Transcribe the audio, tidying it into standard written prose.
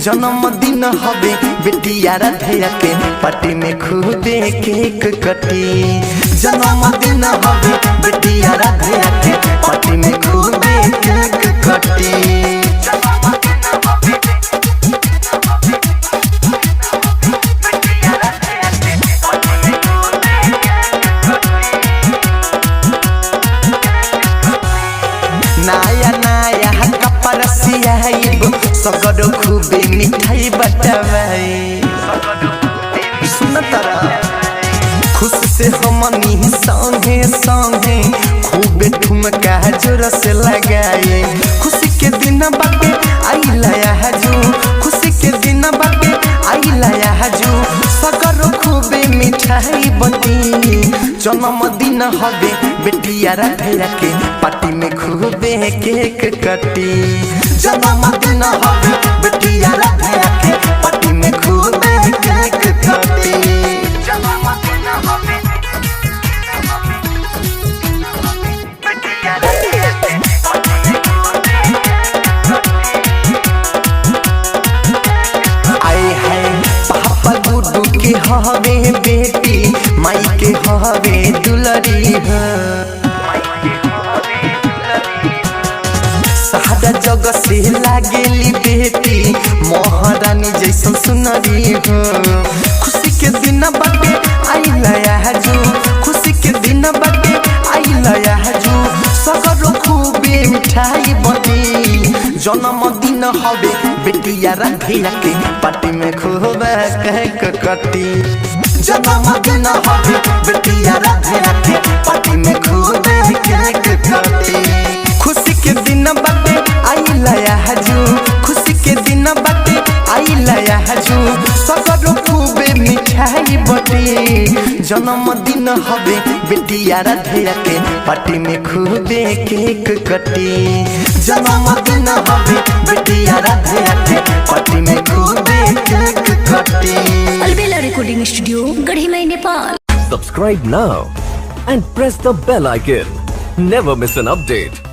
जन्मदिन हवे बेटिया राधे के पार्टी में खूबे केक कटी। जन्मदिन हवे बेटिया राधे के पार्टी में खूबे केक कटी। नया नया कपड़ा सियाइब सगरो खूबे मिठाई बटवाई। सुन तारा खुश से हमनी संगे संगे खूबे ठुमका जोर से लगाए। खुशी के दिन बाटे आई लाया हजू, खुशी के दिन बाटे आई लाया हजू सगरो खूबे मिठाई बटी। जन्मदिन हवे बेटिया राधे के पार्टी में खूबे केक कटी। जन्मदिन हवे बेटिया राधे के पार्टी में खूबे केक कटी। जन्मदिन हवे बेटिया राधे के पार्टी में खूबे आए है पापा गुड्डू के हवे बेटी माई के हवे दुलरी है। सारा जग से लागेली बेटी महारानी जैसन सुनरी है। खुशी के दिन बाटे आई लाया हजू, खुशी के दिन बाटे आई लाया हजू सगरो खूबे मिठाई बटी। जन्मदिन हवे बेटिया राधे के पार्टी में खूबे केक कटी। जन्मदिन हवे बेटिया राधे के पार्टी में खूबे केक कटी। खुशी के दिन बाटे आई लाया हजू, खुशी के दिन बाटे आई लाया हजू सगरो खूबे मिठाई बटी। जन्मदिन हवे बेटिया राधे के पार्टी में खूबे केक कटी। जन्मदिन हवे बेटिया राधे के पार्टी में खूबे केक कटी। Albela recording studio Gadhimai Nepal. Subscribe now and press the bell icon. Never miss an update.